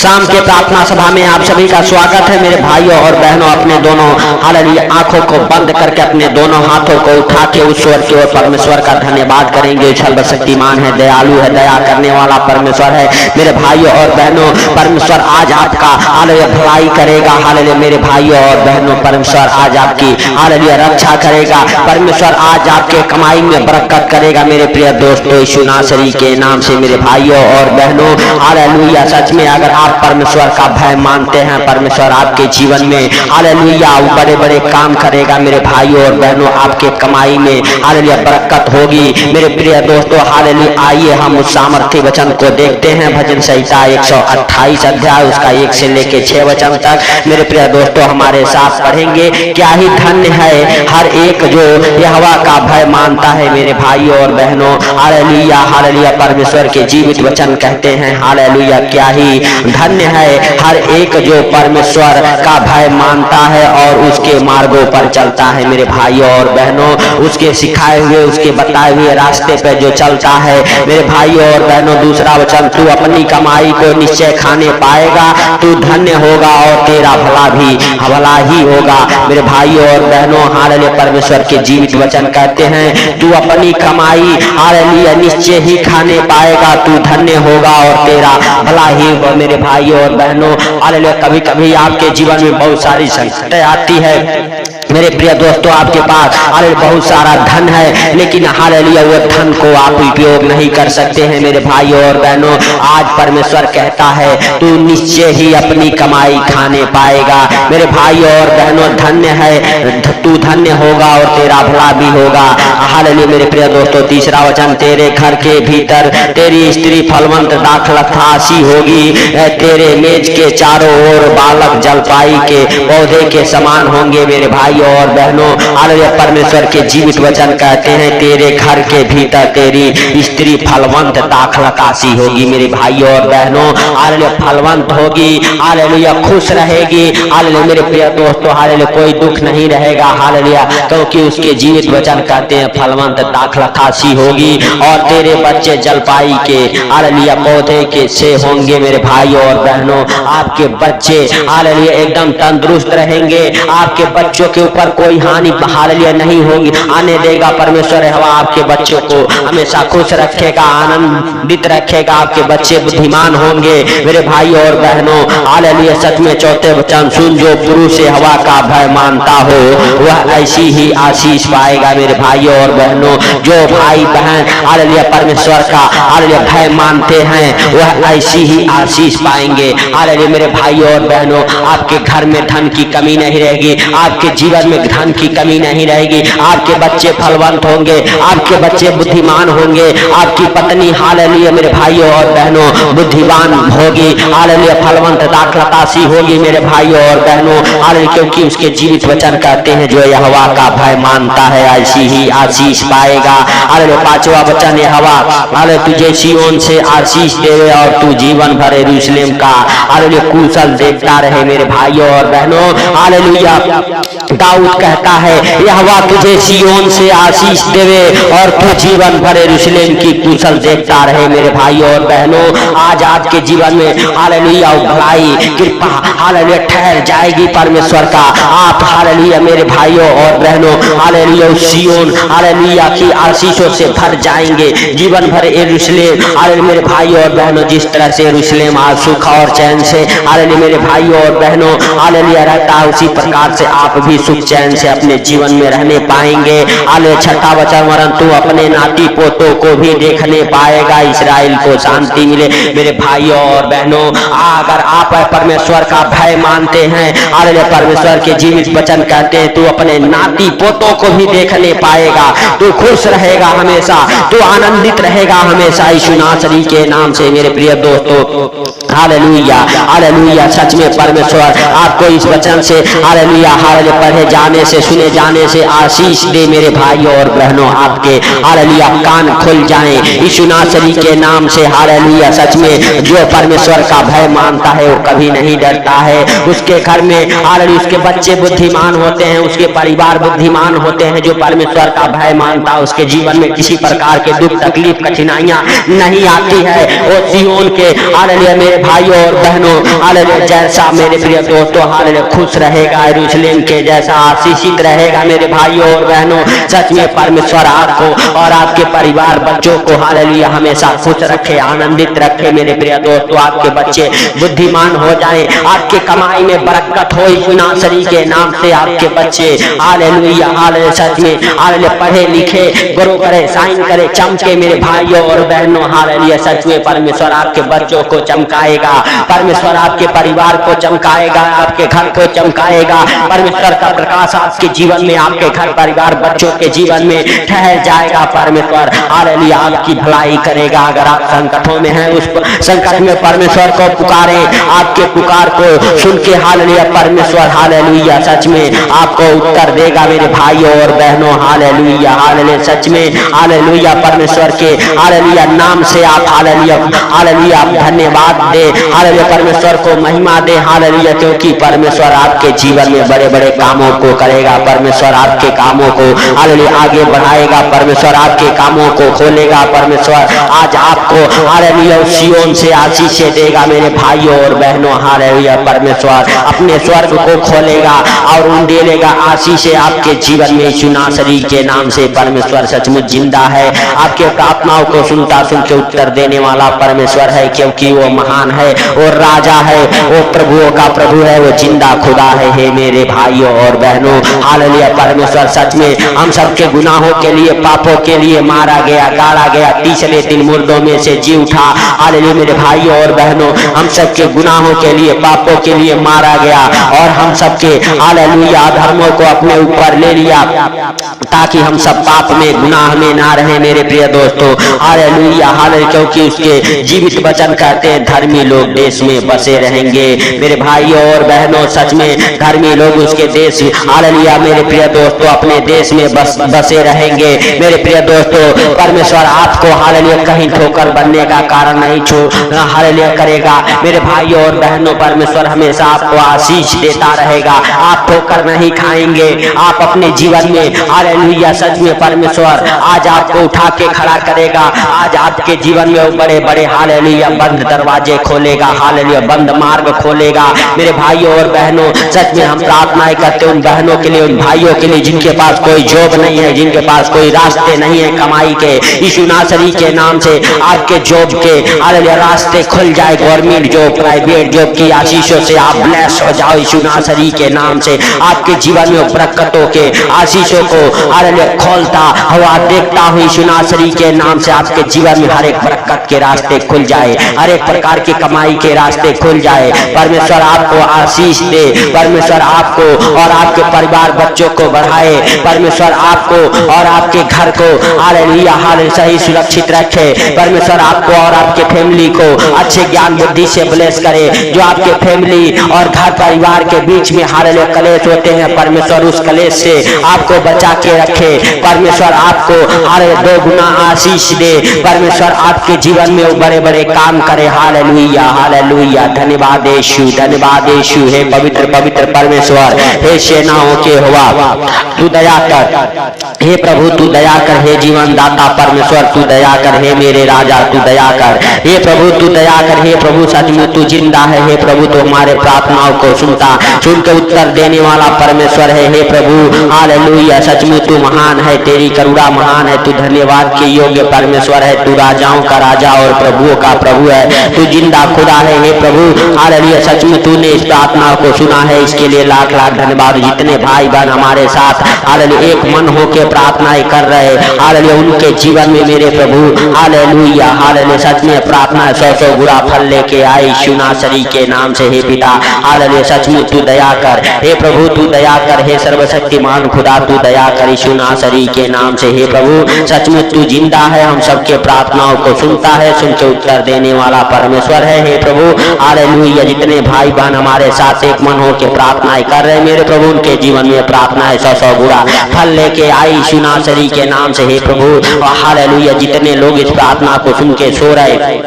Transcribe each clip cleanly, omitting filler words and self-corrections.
शाम के प्रार्थना सभा में आप सभी का स्वागत है मेरे भाइयों और बहनों। अपने दोनों हालेलुया आंखों को बंद करके अपने दोनों हाथों को उठा के उस स्वर की ओर परमेश्वर का धन्यवाद करेंगे। सर्वशक्तिमान है, दयालु है, दया करने वाला परमेश्वर है मेरे भाइयों और बहनों। परमेश्वर आज आपका हालेलुया भलाई करेगा। हालेलुया मेरे भाइयों और बहनों, परमेश्वर आज आपकी हालेलुया रक्षा करेगा। परमेश्वर आज आपके कमाई में बरकत करेगा मेरे प्रिय दोस्तों, यीशु नासरी के नाम से मेरे भाइयों और बहनों। हालेलुया सच में अगर आप परमेश्वर का भय मानते हैं, परमेश्वर आपके जीवन में हालेलुया बड़े बड़े काम करेगा मेरे भाइयों और बहनों। आपके कमाई में हालेलुया बरकत होगी मेरे प्रिय दोस्तों। हालेलुया आइए हम उस सामर्थ्य वचन को देखते हैं। भजन संहिता 128 अध्याय उसका 1 से लेके 6 वचन तक मेरे प्रिय दोस्तों हमारे साथ पढ़ेंगे। क्या ही धन्य है हर एक जो यहोवा का भय मानता है मेरे भाइयों और बहनों। हालेलुया हालेलुया परमेश्वर के जीवित वचन कहते हैं हालेलुया क्या ही धन्य है हर एक जो परमेश्वर का भय मानता है और उसके मार्गों पर चलता है मेरे भाइयों और बहनों। उसके सिखाए हुए उसके बताए हुए रास्ते पे जो चलता है मेरे भाइयों और बहनों। दूसरा वचन, तू अपनी कमाई को निश्चय खाने पाएगा, तू धन्य होगा और तेरा भला ही होगा मेरे भाइयों और बहनों। हालेलुया परमेश्वर के जीवित वचन कहते हैं तू अपनी कमाई हालेलुया निश्चय ही खाने पाएगा, तू धन्य होगा और तेरा भला ही होगा मेरे भाइयों और बहनों। हालेलुया कभी कभी आपके जीवन में बहुत सारी संकटें आती है मेरे प्रिय दोस्तों। आपके पास हालेलुया बहुत सारा धन है, लेकिन हालेलुया वो धन को आप उपयोग नहीं कर सकते हैं मेरे भाइयों और बहनों। आज परमेश्वर कहता है तू निश्चय ही अपनी कमाई खाने पाएगा मेरे भाइयों और बहनों। धन्य है, तू धन्य होगा और तेरा भला भी होगा। हालेलुया मेरे प्रिय दोस्तों। तीसरा वचन, तेरे घर के भीतर तेरी स्त्री फलवंत दाखलतासी होगी, तेरे मेज के चारों ओर बालक जलपाई के पौधे के समान होंगे मेरे भाइयों और बहनों। हालेलुया परमेश्वर के जीवित वचन कहते हैं तेरे घर के भीतर तेरी स्त्री फलवंत दाखलतासी होगी मेरे भाइयों और बहनों। हालेलुया फलवंत होगी, हालेलुया खुश रहेगी। हालेलुया मेरे प्रिय दोस्तों, हालेलुया कोई दुख नहीं रहेगा हालेलुया, क्योंकि उसके जीवित वचन कहते हैं फलवंत दाखलतासी होगी और तेरे बच्चे जलपाई के हालेलुया पौधे के से होंगे मेरे भाइयों और बहनों। आपके बच्चे हालेलुया एकदम तंदुरुस्त रहेंगे, आपके बच्चों के ऊपर कोई हानि हालेलुया नहीं होगी आने देगा परमेश्वर। हवा आपके बच्चों को हमेशा खुश रखेगा, आनंदित रखेगा। आपके बच्चे बुद्धिमान होंगे मेरे भाइयों और बहनों। हालेलुया सच में चौथे वचन सुन, जो पुरुष हवा का भय मानता हो वह ऐसी ही आशीष पाएगा मेरे भाइयों और बहनों। जो भाई बहन हालेलुया परमेश्वर का हालेलुया भय मानते हैं वह ऐसी ही आशीष पाएंगे हालेलुया मेरे भाइयों और बहनों। आपके घर में धन की कमी नहीं रहेगी, आपके जीवन में धन की कमी नहीं रहेगी। आपके बच्चे फलवंत होंगे, आपके बच्चे बुद्धिमान होंगे, आपकी पत्नी हालेलुया मेरे भाइयों और बहनों बुद्धिमान होगी, हालेलुया फलवंत दाखलतासी होगी मेरे भाइयों और बहनों। हालेलुया क्योंकि उसके जीवित वचन कहते हैं जो यहोवा का भय मानता है ऐसी ही आशीष पाएगा। हालेलुया पांचवा वचन, यहोवा हालेलुया तुझे सिय्योन से आशीष देवे और तू जीवन भर यरूशलेम का हालेलुया कुशल देखता रहे मेरे भाइयों और बहनों। हालेलुया दाऊद कहता है यहोवा तुझे सिय्योन से आशीष देवे और तू जीवन भर यरूशलेम की कुशल देखता रहे मेरे भाइयों और बहनों। आज आपके जीवन में हालेलुया भलाई कृपा हालेलुया ठहर जाएगी परमेश्वर का। आप हालेलुया मेरे भाइयों और बहनों हालेलुया सिय्योन हालेलुया की आशीषों से भर जाएंगे जीवन भर यरूशलेम। हालेलुया मेरे भाइयों और बहनों जिस तरह से यरूशलेम आज सुख और चैन से हालेलुया मेरे भाइयों और बहनों हालेलुया रहता है, उसी प्रकार से आप भी सुख चैन से अपने जीवन में रहने पाएंगे। हालेलुया छठा वचन, वरन तू अपने नाती पोतों को भी देखने पाएगा, इस्राएल को शांति मिले मेरे भाइयों और बहनों। अगर आप परमेश्वर का भय मानते हैं हालेलुया परमेश्वर के जीवित वचन कहते हैं तू अपने नाती पोतों को भी देखने पाएगा, तू खुश रहेगा हमेशा, तू आनंदित रहेगा हमेशा यीशु नासरी के नाम से मेरे प्रिय दोस्तों। हालेलुया हालेलुया सच में परमेश्वर आपको इस वचन से हालेलुया हालेलुया पढ़े जाने से, सुने जाने से आशीष दे मेरे भाइयों और बहनों। आपके हालेलुया कान खुल जाएं यीशु नासरी के नाम से। हालेलुया। सच में जो परमेश्वर का भय मानता है वो कभी नहीं डरता है। उसके घर में हालेलुया उसके बच्चे बुद्धिमान होते हैं, उसके परिवार बुद्धिमान होते हैं। जो परमेश्वर का भय मानता है उसके जीवन में किसी प्रकार के दुख तकलीफ कठिनाइयां नहीं आती है। वो सिय्योन के हालेलुया मेरे भाइयों और बहनों हालेलुया जैसा मेरे प्रिय दोस्तों हालेलुया खुश रहेगा, यरूशलेम के जैसा आशीषित रहेगा मेरे भाइयों और बहनों। सच में परमेश्वर आपको और आपके परिवार बच्चों को हालेलुया हमेशा खुश रखे, आनंदित रखे मेरे प्रिय दोस्तों। आपके बच्चे बुद्धिमान हो जाएं, आपके कमाई में बरकत हो यीशु नासरी के नाम से। आपके बच्चे हालेलुया हालेलुया सच में हालेलुया पढ़े लिखे ग्रो करे, साइन करे, चमके मेरे भाइयों और बहनों। हालेलुया सच में परमेश्वर आपके बच्चों को चमकाएगा, परमेश्वर आपके परिवार को चमकाएगा, आपके घर को चमकाएगा। परमेश्वर का प्रकाश आपके जीवन में, आपके घर परिवार बच्चों के जीवन में ठहर जाएगा। परमेश्वर हालेलुया आपकी भलाई करेगा। अगर आप संकटों में हैं उस संकट में परमेश्वर को पुकारें, आपके पुकार को सुन के हालेलुया परमेश्वर हालेलुया सच में आपको उत्तर देगा मेरे भाइयों और बहनों। हालेलुया हालेलुया सच में हालेलुया परमेश्वर के हालेलुया नाम से आप हालेलुया हालेलुया धन्यवाद दे, हालेलुया परमेश्वर को महिमा दे। हालेलुया क्योंकि परमेश्वर आपके जीवन में बड़े बड़े कामों को करेगा। परमेश्वर आपके कामों को हालेलुया आगे बढ़ाएगा, परमेश्वर आपके कामों को खोलेगा। परमेश्वर आज आपको हालेलुया सिय्योन से आशीष देगा मेरे भाइयों और बहनों। हालेलुया परमेश्वर अपने स्वर्ग को खोलेगा और उंडेलेगा आशीष आपके जीवन में यीशु नासरी के नाम से। परमेश्वर सचमुच जिंदा है, आपके प्रार्थनाओं को सुनता सुन के उत्तर देने वाला परमेश्वर है, क्योंकि वो महान है, वो राजा है, वो प्रभुओं का प्रभु है, वो जिंदा खुदा है। हे मेरे भाइयों और बहनों हालेलुया परमेश्वर सच में हम सबके गुनाहों के लिए पापों के लिए मारा गया, गाड़ा गया, तीसरे दिन मुर्दों में से जी उठा। हालेलुया मेरे भाइयों और बहनों हम सबके गुनाहों के लिए पापों के लिए मारा गया और हम सबके हालेलुया धर्मों को अपने ऊपर ले लिया ताकि हम सब पाप में गुनाह में ना रहे मेरे प्रिय दोस्तों। हालेलुया हालेलुया क्योंकि उसके जीवित वचन कहते हैं धर्मी लोग देश में बसे रहेंगे मेरे भाइयों और बहनों। सच में धर्मी लोग उसके देश हालेलुया मेरे प्रिय दोस्तों अपने देश में बसे रहेंगे मेरे प्रिय दोस्तों। परमेश्वर आपको हालेलुया कहीं ठोकर बनने का कारण नहीं हालेलुया करेगा मेरे भाइयों और बहनों। परमेश्वर हमेशा आपको आशीष देता रहेगा, आप ठोकर नहीं खाएंगे। आप अपने जीवन में हालेलुया सच में परमेश्वर आज आपको उठा के खड़ा करेगा। आज आपके जीवन में वो बड़े बड़े हालेलुया बंद दरवाजे खोलेगा, हालेलुया बंद मार्ग खोलेगा मेरे भाइयों और बहनों। सच में हम प्रार्थनाएं करते उन बहनों के लिए, उन भाइयों के लिए जिनके पास कोई जॉब नहीं है, जिनके पास कोई रास्ते नहीं है कमाई के। यीशु नासरी के नाम से आपके जॉब के हालेलुया रास्ते खुल जाए, गवर्नमेंट जॉब, प्राइवेट जॉब की आशीषों से आप ब्लेस हो जाओ यीशु नासरी के नाम से। आपके जीवन में बरकतों के आशीषों को हालेलुया खोलता हुआ देखता हूँ यीशु नासरी के नाम से। आपके जीवन में हर एक बरकत के रास्ते खुल जाए, हर एक प्रकार की कमाई के रास्ते खुल जाए। परमेश्वर आपको आशीष दे, परमेश्वर आपको और आपके परिवार बच्चों को बढ़ाए, परमेश्वर आपको और आपके घर को हालेलुया हालेलुया सही सुरक्षित रखे। परमेश्वर आपको और आपके फैमिली को अच्छे ज्ञान बुद्धि से ब्लेस करे। जो आपके फैमिली और घर परिवार के बीच में हालेलुया कलेश होते हैं, परमेश्वर उस कलेश से आपको बचा के रखे। परमेश्वर आपको हालेलुया दो गुना आशीष दे। परमेश्वर आपके जीवन में वो बड़े बड़े काम करे। हालेलुया हालेलुया धन्यवाद यीशु, धन्यवाद यीशु। हे पवित्र पवित्र परमेश्वर, हे सेनाओं के यहोवा तू दया कर, हे प्रभु तू दया कर, हे जीवन दाता परमेश्वर तू दया कर, हे मेरे राजा तू दया कर, हे प्रभु तू दया कर। हे प्रभु सचमुच तू जिंदा है, हे प्रभु तो हमारे प्रार्थनाओं को सुन के उत्तर देने वाला परमेश्वर है। हे प्रभु हालेलुया सचमुच तू महान है, तेरी करुणा महान है, तू धन्यवाद के योग्य परमेश्वर है, तू राजाओं का राजा और प्रभुओं का प्रभु है, तू जिंदा खुदा है। हे प्रभु हालेलुया सचमुच तूने इस प्रार्थना को सुना है, इसके लिए लाख लाख धन्यवाद। जितने भाई बहन हमारे साथ हालेलुया एक मन होकर प्रार्थनाएं कर रहे हालेलुया उनके जीवन में मेरे प्रभु हालेलुया हालेलुया सच में प्रार्थना 100 गुना फल लेके आए यीशु नासरी के नाम से। हे पिता हालेलुया सचमुच तू दया कर, हे प्रभु तू दया कर, हे सर्वशक्तिमान खुदा तू दया कर यीशु नासरी के नाम से। हे प्रभु सचमुच तू जिंदा है, हम सबके प्रार्थनाओं को सुनता है, सुन के उत्तर देने वाला परमेश्वर है। हे प्रभु हालेलुया जितने भाई बहन हमारे साथ एक मन होकर प्रार्थनाएं कर रहे मेरे प्रभु उनके जीवन में प्रार्थना है 100 गुना फल लेके आई यीशु नासरी के नाम से। हे प्रभु हालेलुया, जितने लोग इस प्रार्थना को सुन के सो रहे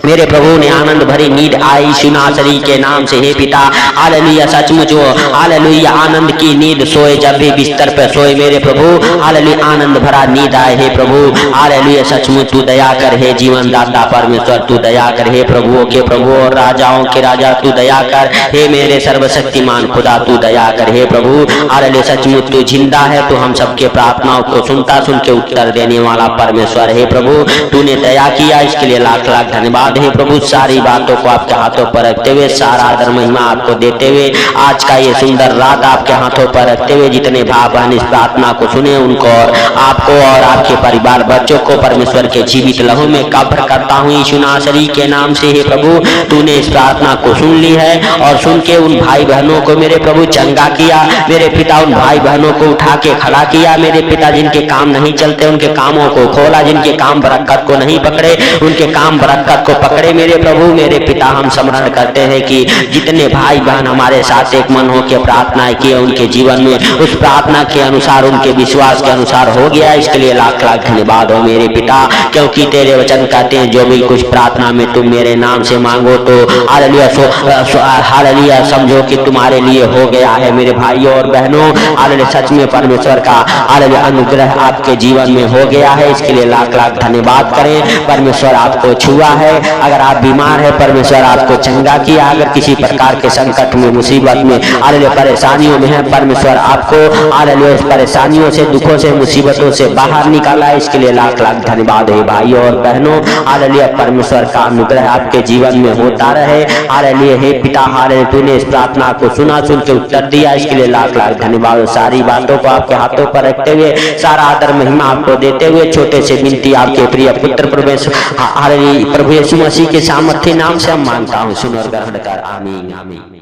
मेरे प्रभु ने आनंद भरी नींद आई यीशु नासरी के नाम से। हे पिता हालेलुया, सचमुच वो हालेलुया आनंद की नींद सोए, जब भी बिस्तर पे सोए मेरे प्रभु हालेलुया आनंद भरा नींद आए। हे प्रभु हालेलुया, सचमुच तू दया कर, हे जीवन दाता परमेश्वर तू दया कर, हे प्रभुओं के प्रभु और राजाओं के राजा तू दया कर, हे मेरे सर्वशक्तिमान खुदा तू दया कर। हे प्रभु हालेलुया, सचमुच तू जिंदा है, तू हम सबके प्रार्थनाओं को सुनता, सुन के उत्तर देने वाला परमेश्वर। हे प्रभु तूने दया किया, इसके लिए लाख लाख धन्यवाद। हे प्रभु सारी बातों को आपके हाथों पर रखते हुए, सारा आदर महिमा आपको देते हुए, आज का ये सुंदर रात आपके हाथों पर रखते हुए, जितने भाई बहन इस प्रार्थना को सुने उनको और आपको और आपके परिवार बच्चों को परमेश्वर के जीवित लहू में कब्र करता हूँ यीशु नासरी के नाम से। हे प्रभु तूने इस प्रार्थना को सुन ली है और सुन के उन भाई बहनों को मेरे प्रभु चंगा किया, मेरे पिता उन भाई बहनों को उठा के खड़ा किया, मेरे पिता जिनके काम नहीं चलते उनके कामों को खोला, जिनके काम बरकत को नहीं पकड़े उनके काम बरकत को पकड़े मेरे प्रभु। मेरे पिता हम स्मरण करते हैं कि जितने भाई बहन हमारे साथ एक मन हो के प्रार्थनाएं किए उनके जीवन में उस प्रार्थना के अनुसार उनके विश्वास के अनुसार हो गया, इसके लिए लाख लाख धन्यवाद हो मेरे पिता, क्योंकि तेरे वचन कहते हैं जो भी कुछ प्रार्थना में तुम मेरे नाम से मांगो तो हालेलुया समझो कि तुम्हारे लिए हो गया है। मेरे भाइयों और बहनों हालेलुया, सच में परमेश्वर का हालेलुया अनुग्रह आपके जीवन में हो गया है, इसके लिए लाख लाख धन्यवाद करें। परमेश्वर आपको छुआ है, अगर आप बीमार है परमेश्वर आपको चंगा किया, अगर किसी प्रकार के संकट में मुसीबत में हालेलुया परेशानियों में है परमेश्वर आपको हालेलुया उस परेशानियों से दुखों से मुसीबतों से बाहर निकाला, इसके लिए लाख लाख धन्यवाद है भाइयों और बहनों। हालेलुया परमेश्वर का अनुग्रह आपके जीवन में होता रहे। हालेलुया हे पिता हालेलुया तूने इस प्रार्थना को सुना, सुन के उत्तर दिया, इसके लिए लाख लाख धन्यवाद। सारी बातों को आपके हाथों पर रखते हुए, सारा आदर महिमा आपको देते हुए, छोटे से विनती आपके प्रिय पुत्र प्रभु यीशु मसीह के सामर्थ्य नाम से हम मांगता हूँ, सुनो और ग्रहण कर, आमीन आमीन।